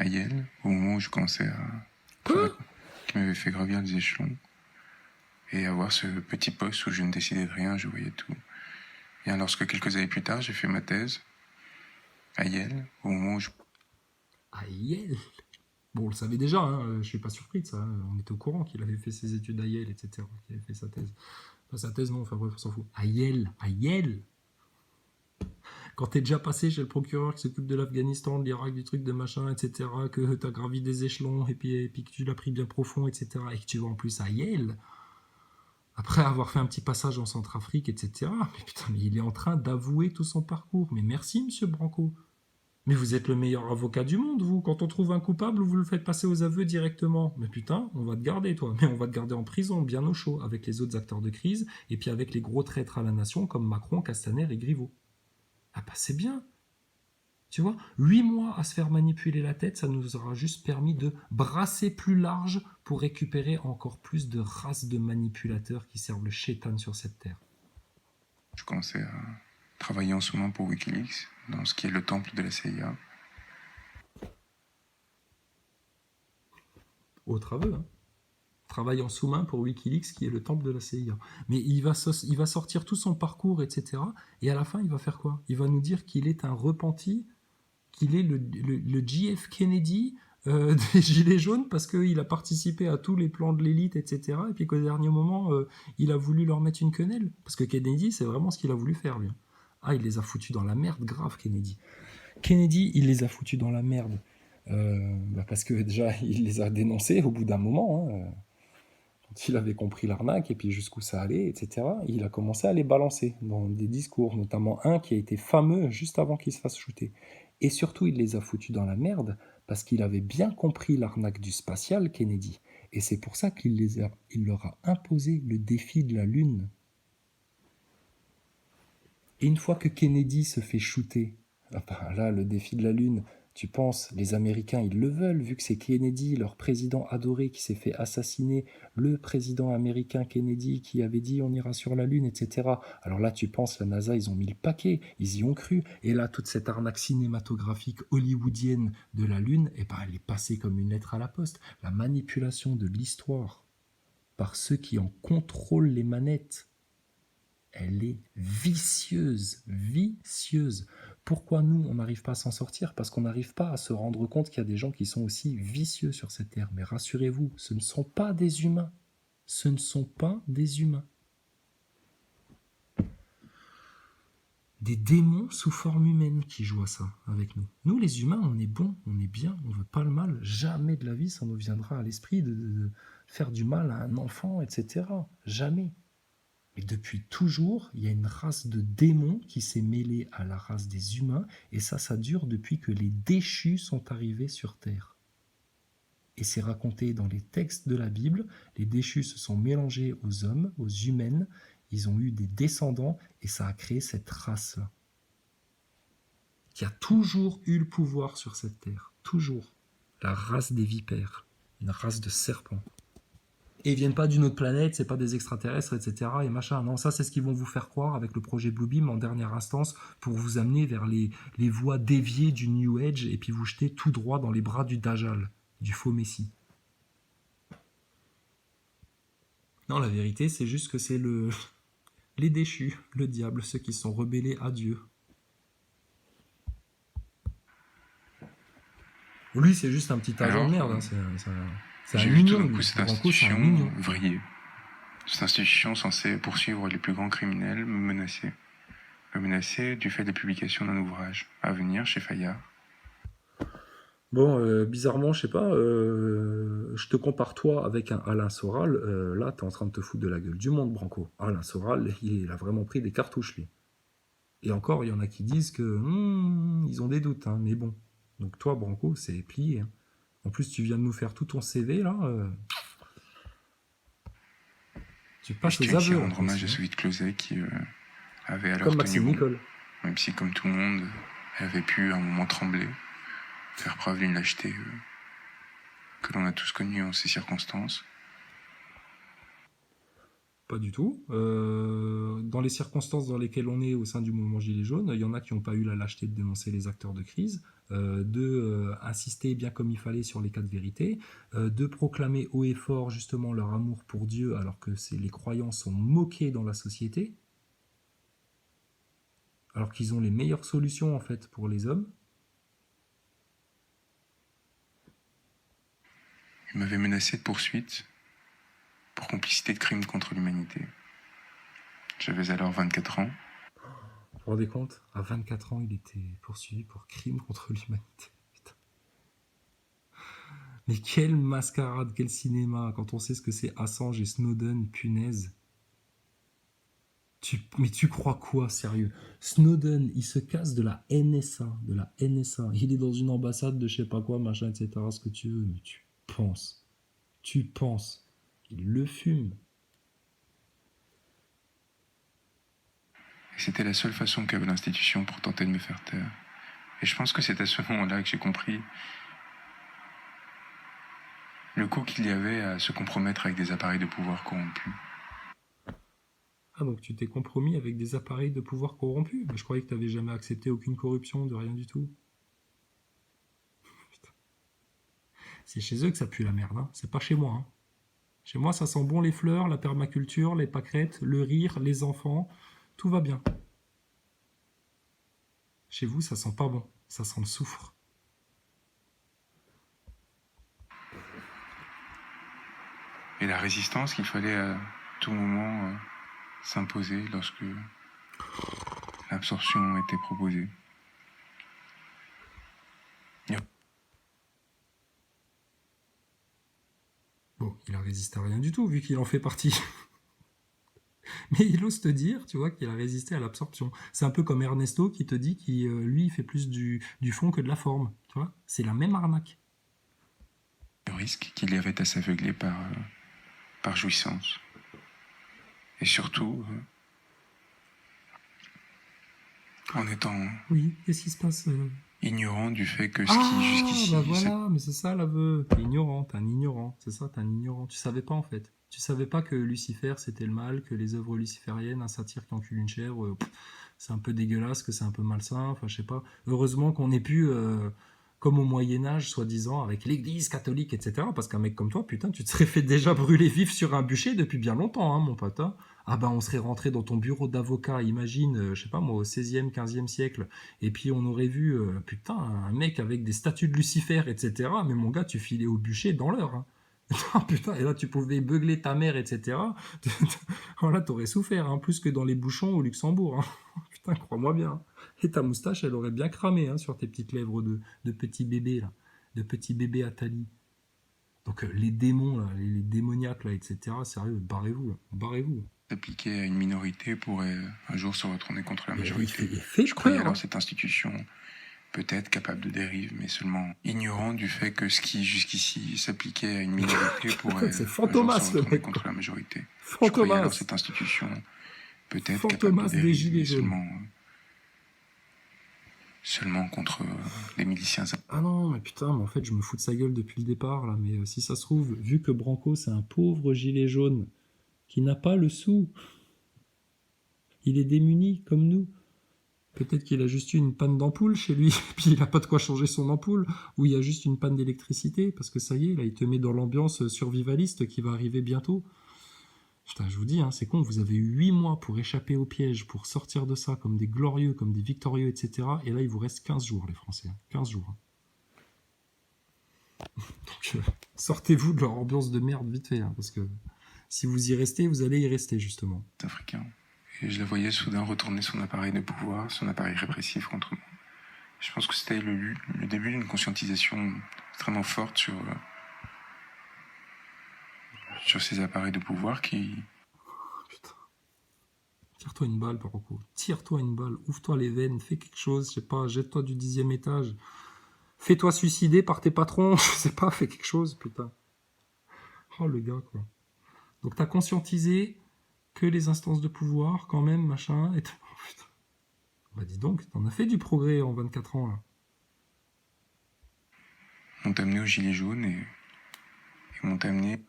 à Yale, au moment où je commençais à... qui m'avait fait gravir les échelons. Et avoir ce petit poste où je ne décidais de rien, je voyais tout. Et lorsque quelques années plus tard, j'ai fait ma thèse à Yale, au moment où je... À Yale. Bon, on le savait déjà, je suis pas surpris de ça. On était au courant qu'il avait fait ses études à Yale, etc. Qu'il avait fait sa thèse. Enfin, sa thèse, non, enfin bref, on s'en fout. À Yale. Quand t'es déjà passé chez le procureur qui s'occupe de l'Afghanistan, de l'Irak, du truc, de machin, etc., que t'as gravi des échelons, et puis que tu l'as pris bien profond, etc., et que tu vas en plus à Yale, après avoir fait un petit passage en Centrafrique, etc., mais putain, mais il est en train d'avouer tout son parcours. Mais merci, monsieur Branco. Mais vous êtes le meilleur avocat du monde, vous. Quand on trouve un coupable, vous le faites passer aux aveux directement. Mais putain, on va te garder, toi. Mais on va te garder en prison, bien au chaud, avec les autres acteurs de crise, et puis avec les gros traîtres à la nation comme Macron, Castaner et Griveaux. Ah bah c'est bien. Tu vois, 8 mois à se faire manipuler la tête, ça nous aura juste permis de brasser plus large pour récupérer encore plus de races de manipulateurs qui servent le chétan sur cette terre. Je commençais à travailler en ce moment pour Wikileaks, dans ce qui est le temple de la CIA. Autre aveu, hein. Travaille en sous-main pour Wikileaks, qui est le temple de la CIA. Mais il va sortir tout son parcours, etc. Et à la fin, il va faire quoi? Il va nous dire qu'il est un repenti, qu'il est le JF Kennedy des Gilets jaunes, parce qu'il a participé à tous les plans de l'élite, etc. Et puis qu'au dernier moment, il a voulu leur mettre une quenelle. Parce que Kennedy, c'est vraiment ce qu'il a voulu faire, lui. Ah, il les a foutus dans la merde, grave, Kennedy. Kennedy, il les a foutus dans la merde. Parce que déjà, il les a dénoncés au bout d'un moment, hein. Quand il avait compris l'arnaque et puis jusqu'où ça allait, etc., il a commencé à les balancer dans des discours, notamment un qui a été fameux juste avant qu'il se fasse shooter. Et surtout, il les a foutus dans la merde parce qu'il avait bien compris l'arnaque du spatial, Kennedy. Et c'est pour ça il leur a imposé le défi de la Lune. Et une fois que Kennedy se fait shooter, là, le défi de la Lune, tu penses, les Américains, ils le veulent, vu que c'est Kennedy, leur président adoré, qui s'est fait assassiner, le président américain Kennedy, qui avait dit on ira sur la Lune, etc. Alors là, tu penses, la NASA, ils ont mis le paquet, ils y ont cru. Et là, toute cette arnaque cinématographique hollywoodienne de la Lune, elle est passée comme une lettre à la poste. La manipulation de l'histoire par ceux qui en contrôlent les manettes, elle est vicieuse, vicieuse. Pourquoi nous, on n'arrive pas à s'en sortir? Parce qu'on n'arrive pas à se rendre compte qu'il y a des gens qui sont aussi vicieux sur cette terre. Mais rassurez-vous, ce ne sont pas des humains. Ce ne sont pas des humains. Des démons sous forme humaine qui jouent à ça avec nous. Nous, les humains, on est bons, on est bien, on ne veut pas le mal. Jamais de la vie, ça nous viendra à l'esprit de faire du mal à un enfant, etc. Jamais. Et depuis toujours, il y a une race de démons qui s'est mêlée à la race des humains, et ça dure depuis que les déchus sont arrivés sur Terre. Et c'est raconté dans les textes de la Bible, les déchus se sont mélangés aux hommes, aux humaines, ils ont eu des descendants, et ça a créé cette race-là, qui a toujours eu le pouvoir sur cette Terre, toujours. La race des vipères, une race de serpents. Et ils viennent pas d'une autre planète, c'est pas des extraterrestres, etc. et machin. Non, ça c'est ce qu'ils vont vous faire croire avec le projet Bluebeam en dernière instance pour vous amener vers les voies déviées du New Age et puis vous jeter tout droit dans les bras du Dajjal, du faux Messie. Non, la vérité c'est juste que c'est les déchus, le diable, ceux qui sont rebellés à Dieu. Lui c'est juste un petit agent de merde, hein. C'est j'ai un vu tout mignon, d'un coup lui. cette Branco, c'est un institution mignon. vriller. Cette institution censée poursuivre les plus grands criminels me menaçait. Me menaçait du fait des publications d'un ouvrage à venir chez Fayard. Bon, bizarrement, je sais pas, je te compare toi avec un Alain Soral, là, t'es en train de te foutre de la gueule du monde, Branco. Alain Soral, il a vraiment pris des cartouches, lui. Et encore, il y en a qui disent que ils ont des doutes, hein, mais bon. Donc toi, Branco, c'est plié, hein. En plus, tu viens de nous faire tout ton CV, là. Tu Et je passes tiens aux ici à aveux, là, rendre toi hommage aussi, à hein. celui de Closet qui avait alors Comme tenu Maxime bon. Nicole. Même si, comme tout le monde, elle avait pu à un moment trembler, faire preuve d'une lâcheté que l'on a tous connue en ces circonstances. pas du tout. Dans les circonstances dans lesquelles on est au sein du mouvement Gilets jaunes, il y en a qui n'ont pas eu la lâcheté de dénoncer les acteurs de crise, insister bien comme il fallait sur les cas de vérité, de proclamer haut et fort justement leur amour pour Dieu alors que les croyants sont moqués dans la société, alors qu'ils ont les meilleures solutions en fait pour les hommes. Il m'avait menacé de poursuite pour complicité de crimes contre l'humanité. J'avais alors 24 ans. Vous vous rendez compte ? À 24 ans, il était poursuivi pour crime contre l'humanité. Putain. Mais quelle mascarade, quel cinéma, quand on sait ce que c'est Assange et Snowden, punaise. Mais tu crois quoi, sérieux ? Snowden, il se casse de la NSA, Il est dans une ambassade de je sais pas quoi, machin, etc., ce que tu veux, mais tu penses, il le fume. Et c'était la seule façon qu'avait l'institution pour tenter de me faire taire. Et je pense que c'est à ce moment-là que j'ai compris le coût qu'il y avait à se compromettre avec des appareils de pouvoir corrompus. Ah, donc tu t'es compromis avec des appareils de pouvoir corrompus ? Je croyais que tu n'avais jamais accepté aucune corruption, de rien du tout. Putain. C'est chez eux que ça pue la merde, hein. C'est pas chez moi. Hein. Chez moi, ça sent bon les fleurs, la permaculture, les pâquerettes, le rire, les enfants. Tout va bien. Chez vous, ça sent pas bon. Ça sent le soufre. Et la résistance qu'il fallait à tout moment s'imposer lorsque l'absorption était proposée. Bon, il a résisté à rien du tout, vu qu'il en fait partie. Mais il ose te dire, tu vois, qu'il a résisté à l'absorption. C'est un peu comme Ernesto qui te dit qu'il, lui, il fait plus du fond que de la forme. Tu vois, c'est la même arnaque. Le risque qu'il y avait à s'aveugler par jouissance. Et surtout, en étant Oui, qu'est-ce qui se passe ignorant du fait que ce qui jusqu'ici... bah voilà, mais c'est ça l'aveu. T'es ignorant, t'es un ignorant. C'est ça, t'es un ignorant. Tu savais pas en fait. Tu savais pas que Lucifer c'était le mal, que les œuvres lucifériennes, un satyre qui encule une chèvre, c'est un peu dégueulasse, que c'est un peu malsain, enfin je sais pas. Heureusement qu'on ait pu, comme au Moyen-Âge, soi-disant, avec l'église catholique, etc. Parce qu'un mec comme toi, putain, tu te serais fait déjà brûler vif sur un bûcher depuis bien longtemps, hein, mon pote. Hein. Ah ben on serait rentré dans ton bureau d'avocat, imagine, je sais pas moi, au 16e, 15e siècle, et puis on aurait vu, putain, un mec avec des statues de Lucifer, etc. Mais mon gars, tu filais au bûcher dans l'heure. Hein. Putain, et là tu pouvais beugler ta mère, etc. Voilà, t'aurais souffert, hein, plus que dans les bouchons au Luxembourg. Hein. Putain, crois-moi bien. Et ta moustache, elle aurait bien cramé hein, sur tes petites lèvres de petit bébé, là. De petit bébé Atali. Donc les démons, là, les démoniaques, là, etc. Sérieux, barrez-vous, là. Barrez-vous. S'appliquer à une minorité pourrait un jour se retourner contre la majorité. Je croyais alors cette institution peut-être capable de dérive, mais seulement ignorant du fait que ce qui jusqu'ici s'appliquait à une minorité pourrait c'est un Fantomas, jour se retourner le mec, contre la majorité. Fantomas. Je croyais alors cette institution peut-être Fantomas capable de des Gilets dérive, jaunes. mais seulement contre les miliciens. Ah non, mais putain, mais en fait, je me fous de sa gueule depuis le départ, là. Mais si ça se trouve, vu que Branco, c'est un pauvre gilet jaune qui n'a pas le sou, il est démuni comme nous. Peut-être qu'il a juste eu une panne d'ampoule chez lui, puis il n'a pas de quoi changer son ampoule, ou il y a juste une panne d'électricité, parce que ça y est, là, il te met dans l'ambiance survivaliste qui va arriver bientôt. Putain, je vous dis, hein, c'est con, vous avez eu 8 mois pour échapper au piège, pour sortir de ça comme des glorieux, comme des victorieux, etc. Et là, il vous reste 15 jours, les Français. 15 jours. Donc, sortez-vous de leur ambiance de merde vite fait, hein, parce que si vous y restez, vous allez y rester, justement. Africain. Et je la voyais soudain retourner son appareil de pouvoir, son appareil répressif contre moi. Je pense que c'était le début d'une conscientisation extrêmement forte sur ces appareils de pouvoir qui... Putain. Tire-toi une balle, Branco. Tire-toi une balle. Ouvre-toi les veines. Fais quelque chose. Je sais pas. Jette-toi du 10e étage. Fais-toi suicider par tes patrons. Je sais pas. Fais quelque chose, putain. Oh, le gars, quoi. Donc, t'as conscientisé que les instances de pouvoir, quand même, machin. Et oh, putain. Bah, dis donc, t'en as fait du progrès en 24 ans, là. M'ont amené au gilet jaune et m'ont amené...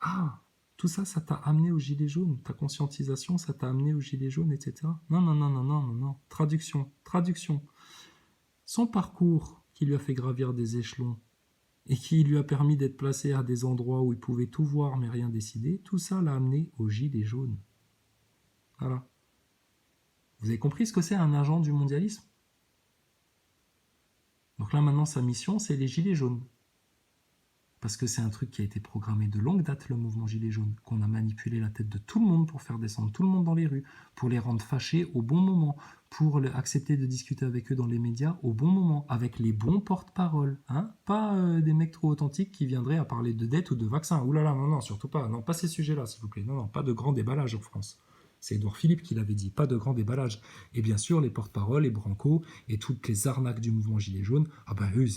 Ah, Tout ça, ça t'a amené aux gilets jaunes. Ta conscientisation, ça t'a amené aux gilets jaunes, etc. Non, non, non, non, non, non, non. Traduction, traduction. Son parcours qui lui a fait gravir des échelons et qui lui a permis d'être placé à des endroits où il pouvait tout voir mais rien décider, tout ça l'a amené aux gilets jaunes. Voilà. Vous avez compris ce que c'est un agent du mondialisme? Donc là maintenant sa mission c'est les gilets jaunes. Parce que c'est un truc qui a été programmé de longue date, le mouvement Gilets jaunes, qu'on a manipulé la tête de tout le monde pour faire descendre tout le monde dans les rues, pour les rendre fâchés au bon moment, pour accepter de discuter avec eux dans les médias au bon moment, avec les bons porte-parole. Hein, pas des mecs trop authentiques qui viendraient à parler de dette ou de vaccin. Ouh là là, non, non, surtout pas. Non, pas ces sujets-là, s'il vous plaît. Non, non, pas de grand déballage en France. C'est Édouard Philippe qui l'avait dit, pas de grand déballage. Et bien sûr, les porte-paroles, les brancos et toutes les arnaques du mouvement Gilets jaunes, ah ben eux,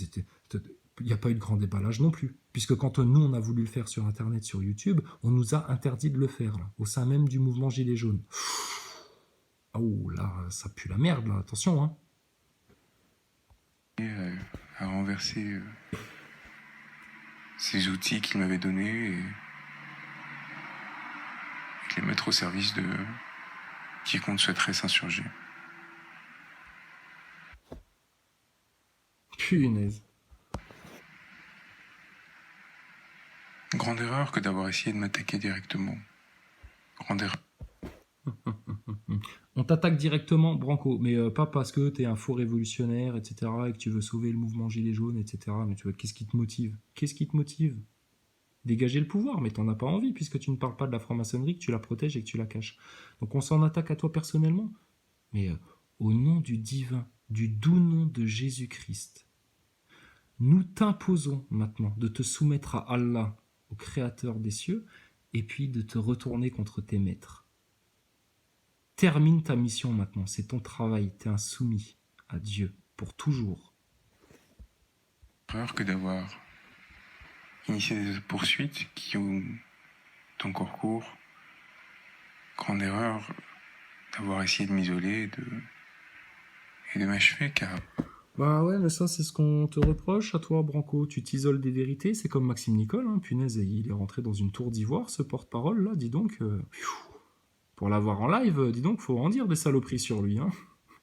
il n'y a pas eu de grand déballage non plus. Puisque quand nous, on a voulu le faire sur Internet, sur YouTube, on nous a interdit de le faire, là, au sein même du mouvement Gilets jaunes. Oh là, ça pue la merde, là, attention, hein. À renverser ces outils qu'il m'avait donnés et les mettre au service de quiconque souhaiterait s'insurger. Punaise. Grande erreur que d'avoir essayé de m'attaquer directement. Grande erreur. On t'attaque directement, Branco, mais pas parce que t'es un faux révolutionnaire, etc., et que tu veux sauver le mouvement Gilets jaunes, etc., mais tu vois, qu'est-ce qui te motive? Qu'est-ce qui te motive? Dégager le pouvoir, mais t'en as pas envie, puisque tu ne parles pas de la franc-maçonnerie, que tu la protèges et que tu la caches. Donc on s'en attaque à toi personnellement, mais au nom du divin, du doux nom de Jésus-Christ, nous t'imposons maintenant de te soumettre à Allah, au Créateur des cieux, et puis de te retourner contre tes maîtres. Termine ta mission maintenant, c'est ton travail, t'es un soumis à Dieu, pour toujours. Erreur que d'avoir initié des poursuites qui ont encore cours. Grande erreur d'avoir essayé de m'isoler et de m'achever, car... Bah ouais, mais ça c'est ce qu'on te reproche à toi, Branco. Tu t'isoles des vérités, c'est comme Maxime Nicole, hein. Punaise, il est rentré dans une tour d'ivoire, ce porte-parole là, dis donc. Pour l'avoir en live, dis donc, faut en dire des saloperies sur lui, hein.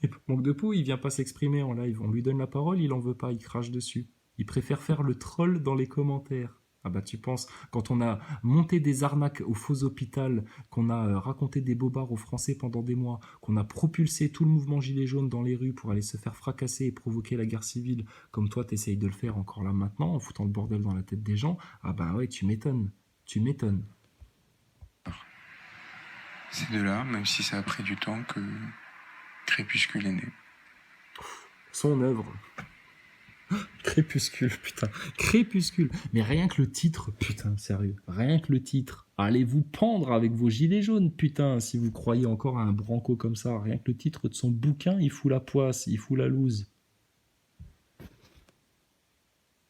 Et pour manque de peau, il vient pas s'exprimer en live. On lui donne la parole, il en veut pas, il crache dessus. Il préfère faire le troll dans les commentaires. Ah bah tu penses, quand on a monté des arnaques au faux hôpital, qu'on a raconté des bobards aux Français pendant des mois, qu'on a propulsé tout le mouvement Gilets jaunes dans les rues pour aller se faire fracasser et provoquer la guerre civile, comme toi t'essayes de le faire encore là maintenant, en foutant le bordel dans la tête des gens, ah bah ouais, tu m'étonnes, tu m'étonnes. C'est de là, même si ça a pris du temps, que Crépuscule est né. Son œuvre. Crépuscule, putain. Crépuscule. Mais rien que le titre, putain, sérieux. Rien que le titre. Allez vous pendre avec vos gilets jaunes, putain, si vous croyez encore à un Branco comme ça. Rien que le titre de son bouquin, il fout la poisse, il fout la loose.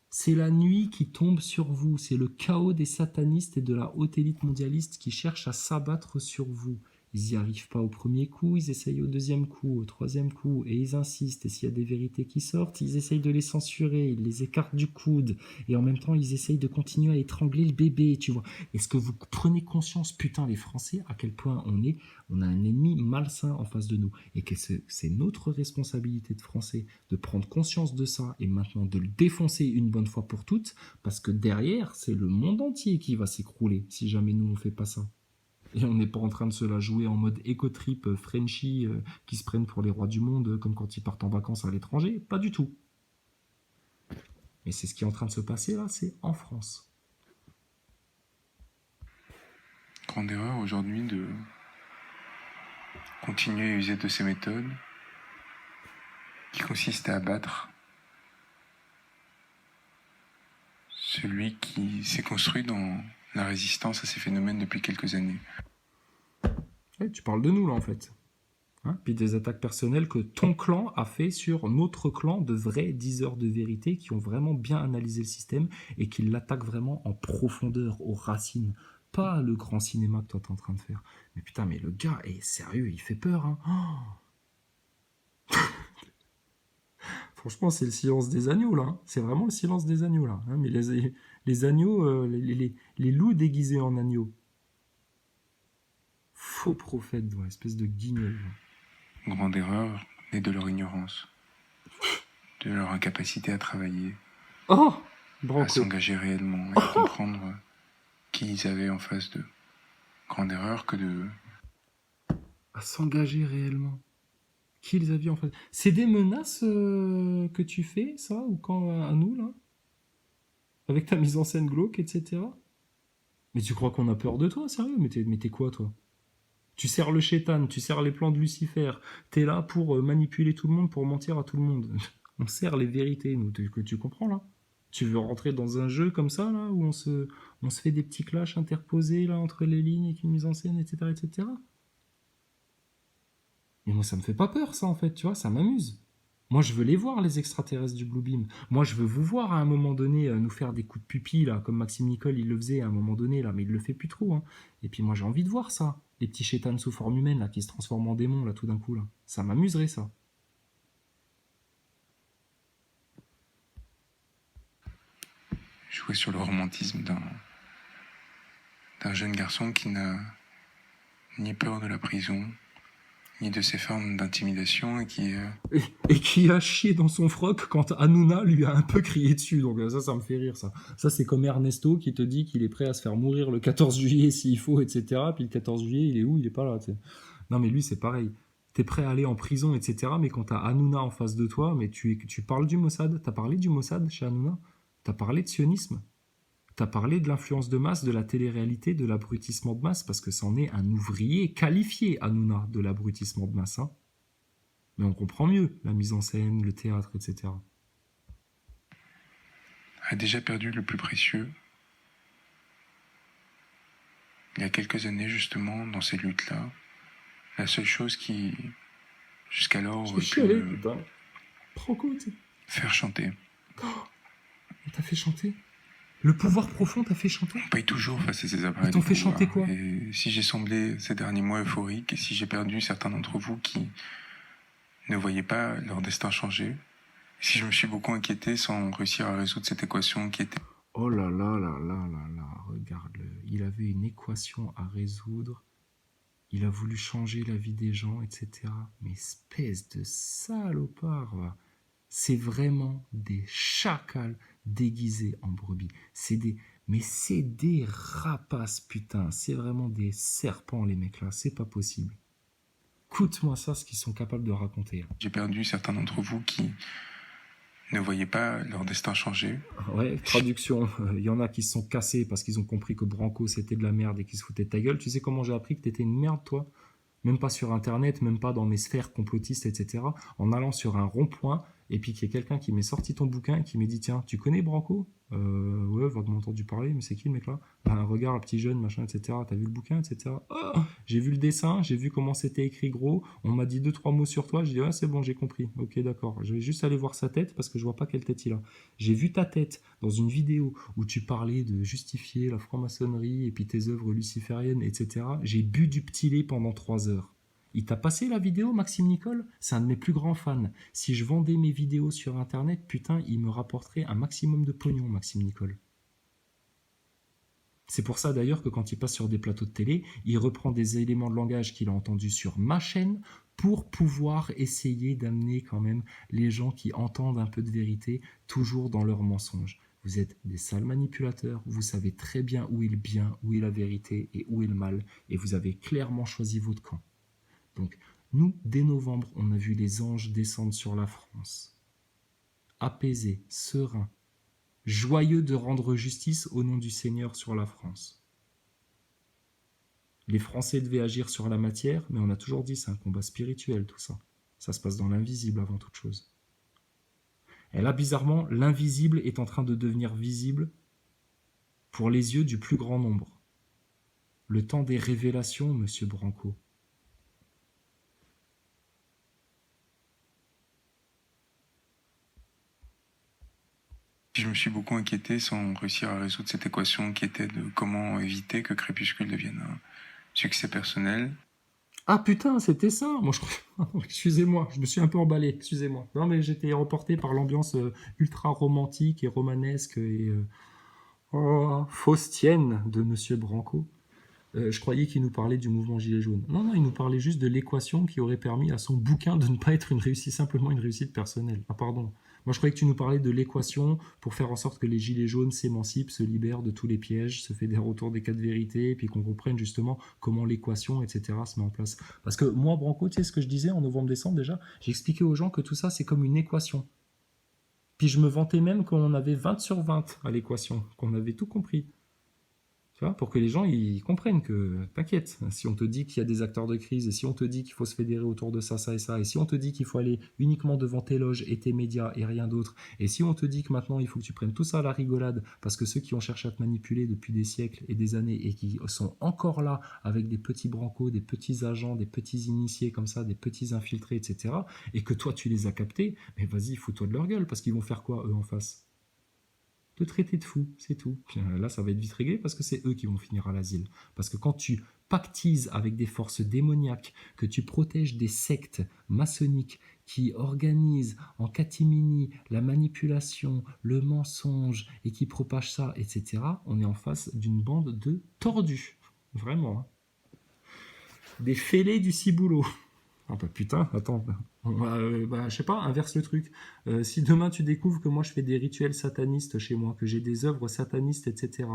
C'est la nuit qui tombe sur vous. C'est le chaos des satanistes et de la haute élite mondialiste qui cherchent à s'abattre sur vous. Ils n'y arrivent pas au premier coup, ils essayent au deuxième coup, au troisième coup, et ils insistent. Et s'il y a des vérités qui sortent, ils essayent de les censurer, ils les écartent du coude. Et en même temps, ils essayent de continuer à étrangler le bébé, tu vois. Est-ce que vous prenez conscience, putain, les Français, à quel point on a un ennemi malsain en face de nous. Et que c'est notre responsabilité de Français de prendre conscience de ça et maintenant de le défoncer une bonne fois pour toutes, parce que derrière, c'est le monde entier qui va s'écrouler si jamais nous, on fait pas ça. Et on n'est pas en train de se la jouer en mode éco-trip, Frenchy, qui se prennent pour les rois du monde, comme quand ils partent en vacances à l'étranger. Pas du tout. Mais c'est ce qui est en train de se passer là, c'est en France. Grande erreur aujourd'hui de continuer à user de ces méthodes qui consistent à abattre celui qui s'est construit dans la résistance à ces phénomènes depuis quelques années. Ouais, tu parles de nous là en fait. Hein, puis des attaques personnelles que ton clan a fait sur notre clan de vrais diseurs de vérité qui ont vraiment bien analysé le système et qui l'attaquent vraiment en profondeur, aux racines. Pas le grand cinéma que toi t'es en train de faire. Mais putain, mais le gars est sérieux, il fait peur, hein. Oh. Franchement, c'est le silence des agneaux là. Hein. C'est vraiment le silence des agneaux là. Hein. Mais les agneaux, les loups déguisés en agneaux. faux prophète, ouais, espèce de guignol. Grande erreur née de leur ignorance, de leur incapacité à travailler, Oh à Branco. s'engager réellement et à comprendre qui ils avaient en face d'eux. Grande erreur que de... À s'engager réellement. Qui les a vus en face? C'est des menaces que tu fais, ça, ou quand à nous, là? Avec ta mise en scène glauque, etc. Mais tu crois qu'on a peur de toi, sérieux? Mais t'es quoi, toi? Tu sers le chétan, tu sers les plans de Lucifer. T'es là pour manipuler tout le monde, pour mentir à tout le monde. On sert les vérités, nous. Que tu comprends, là? Tu veux rentrer dans un jeu comme ça, là, où on se fait des petits clashs interposés, là, entre les lignes, avec une mise en scène, etc., etc. Mais moi, ça me fait pas peur, ça, en fait, tu vois, ça m'amuse. Moi, je veux les voir, les extraterrestres du Bluebeam. Moi, je veux vous voir, à un moment donné, nous faire des coups de pupille, là, comme Maxime Nicole, il le faisait à un moment donné, là, mais il le fait plus trop, hein. Et puis, moi, j'ai envie de voir ça. Les petits chétans sous forme humaine, là, qui se transforment en démons, là, tout d'un coup, là. Ça m'amuserait, ça. jouer sur le romantisme d'un jeune garçon qui n'a ni peur de la prison, ni de ces formes d'intimidation et qui... Et qui a chié dans son froc quand Hanouna lui a un peu crié dessus. Donc ça me fait rire, ça. Ça, c'est comme Ernesto qui te dit qu'il est prêt à se faire mourir le 14 juillet s'il faut, etc. Puis le 14 juillet, il est où? Il est pas là, tu sais. Non, mais lui, c'est pareil. T'es prêt à aller en prison, etc. Mais quand t'as Hanouna en face de toi, mais tu parles du Mossad. T'as parlé du Mossad chez Hanouna? T'as parlé de sionisme? T'as parlé de l'influence de masse, de la télé-réalité, de l'abrutissement de masse, parce que c'en est un ouvrier qualifié, Hanouna, de l'abrutissement de masse, hein. Mais on comprend mieux la mise en scène, le théâtre, etc. a déjà perdu le plus précieux. Il y a quelques années, justement, dans ces luttes-là, la seule chose qui, jusqu'alors, aurait pu putain. Franco, tu sais. faire chanter. On t'a fait chanter. Le pouvoir profond t'a fait chanter. On paye toujours face à ces appareils. Ils t'ont de fait pouvoir. chanter quoi? Et si j'ai semblé ces derniers mois euphorique, et si j'ai perdu certains d'entre vous qui ne voyaient pas leur destin changer, si je me suis beaucoup inquiété sans réussir à résoudre cette équation qui était... Oh là là là là là là, regarde-le. Il avait une équation à résoudre. Il a voulu changer la vie des gens, etc. Mais espèce de salopard, va. C'est vraiment des chacals déguisés en brebis. Mais c'est des rapaces, putain. C'est vraiment des serpents, les mecs là. C'est pas possible. Écoute-moi ça, ce qu'ils sont capables de raconter. J'ai perdu certains d'entre vous qui ne voyaient pas leur destin changer. Ouais, traduction. Il y en a qui se sont cassés parce qu'ils ont compris que Branco c'était de la merde et qu'ils se foutaient de ta gueule. Tu sais comment j'ai appris que t'étais une merde, toi? Même pas sur Internet, même pas dans mes sphères complotistes, etc. En allant sur un rond-point, et puis qu'il y ait quelqu'un qui m'ait sorti ton bouquin et qui m'ait dit, tiens, tu connais Branco? Ouais, vaguement entendu parler, mais c'est qui le mec là? Ben, regarde, petit jeune, machin, etc. T'as vu le bouquin, etc. Oh, j'ai vu le dessin, j'ai vu comment c'était écrit gros, on m'a dit 2-3 mots sur toi, j'ai dit, ouais, c'est bon, j'ai compris. Ok, d'accord. Je vais juste aller voir sa tête parce que je vois pas quelle tête il a. J'ai vu ta tête dans une vidéo où tu parlais de justifier la franc-maçonnerie et puis tes œuvres lucifériennes, etc. J'ai bu du petit lait pendant 3 heures. Il t'a passé la vidéo, Maxime Nicole? C'est un de mes plus grands fans. Si je vendais mes vidéos sur Internet, putain, il me rapporterait un maximum de pognon, Maxime Nicole. C'est pour ça d'ailleurs que quand il passe sur des plateaux de télé, il reprend des éléments de langage qu'il a entendus sur ma chaîne pour pouvoir essayer d'amener quand même les gens qui entendent un peu de vérité toujours dans leurs mensonges. Vous êtes des sales manipulateurs, vous savez très bien où est le bien, où est la vérité et où est le mal, et vous avez clairement choisi votre camp. Donc, nous, dès novembre, on a vu les anges descendre sur la France. Apaisés, sereins, joyeux de rendre justice au nom du Seigneur sur la France. Les Français devaient agir sur la matière, mais on a toujours dit c'est un combat spirituel tout ça. Ça se passe dans l'invisible avant toute chose. Et là, bizarrement, l'invisible est en train de devenir visible pour les yeux du plus grand nombre. Le temps des révélations, monsieur Branco. Je me suis beaucoup inquiété sans réussir à résoudre cette équation qui était de comment éviter que Crépuscule devienne un succès personnel. Ah putain, c'était ça. Moi, excusez-moi, je me suis un peu emballé, excusez-moi. Non, mais j'étais reporté par l'ambiance ultra romantique et romanesque et faustienne de Monsieur Branco. Je croyais qu'il nous parlait du mouvement Gilets jaunes. Non, non, il nous parlait juste de l'équation qui aurait permis à son bouquin de ne pas être simplement une réussite personnelle. Ah pardon. Moi je croyais que tu nous parlais de l'équation pour faire en sorte que les Gilets jaunes s'émancipent, se libèrent de tous les pièges, se fédèrent autour des 4 vérités, et puis qu'on comprenne justement comment l'équation, etc. se met en place. Parce que moi, Branco, tu sais ce que je disais en novembre-décembre déjà? J'expliquais aux gens que tout ça c'est comme une équation. Puis je me vantais même qu'on avait 20 sur 20 à l'équation, qu'on avait tout compris. Tu vois, pour que les gens ils comprennent que, t'inquiète, si on te dit qu'il y a des acteurs de crise, et si on te dit qu'il faut se fédérer autour de ça, ça et ça, et si on te dit qu'il faut aller uniquement devant tes loges et tes médias et rien d'autre, et si on te dit que maintenant il faut que tu prennes tout ça à la rigolade, parce que ceux qui ont cherché à te manipuler depuis des siècles et des années, et qui sont encore là avec des petits brancos, des petits agents, des petits initiés comme ça, des petits infiltrés, etc., et que toi tu les as captés, mais vas-y, fous-toi de leur gueule, parce qu'ils vont faire quoi eux en face? Te traiter de fou, c'est tout. Puis, là, ça va être vite réglé parce que c'est eux qui vont finir à l'asile. Parce que quand tu pactises avec des forces démoniaques, que tu protèges des sectes maçonniques qui organisent en catimini la manipulation, le mensonge et qui propagent ça, etc., on est en face d'une bande de tordus. Vraiment. Hein. Des fêlés du ciboulot. Ah bah putain, attends, je sais pas, inverse le truc. Si demain tu découvres que moi je fais des rituels satanistes chez moi, que j'ai des œuvres satanistes, etc.,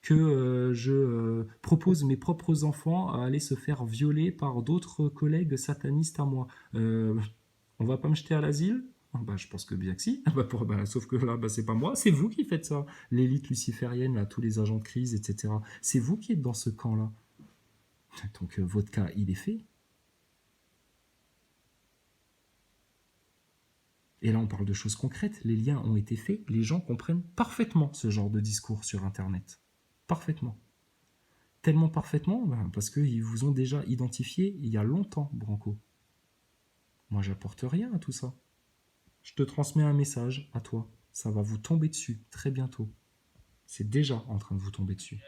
que je propose mes propres enfants à aller se faire violer par d'autres collègues satanistes à moi, on va pas me jeter à l'asile? Bah, je pense que bien que si. Sauf que là, c'est pas moi, c'est vous qui faites ça. L'élite luciférienne, là, tous les agents de crise, etc. C'est vous qui êtes dans ce camp-là. Donc votre cas, il est fait. Et là, on parle de choses concrètes, les liens ont été faits, les gens comprennent parfaitement ce genre de discours sur Internet. Parfaitement. Tellement parfaitement, parce qu'ils vous ont déjà identifié il y a longtemps, Branco. Moi, j'apporte rien à tout ça. Je te transmets un message à toi. Ça va vous tomber dessus très bientôt. C'est déjà en train de vous tomber dessus.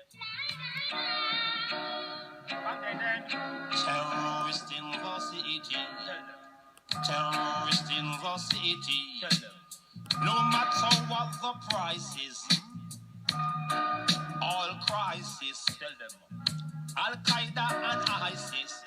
Terrorist in the city. No matter what the price is, all crisis. Al Qaeda and ISIS.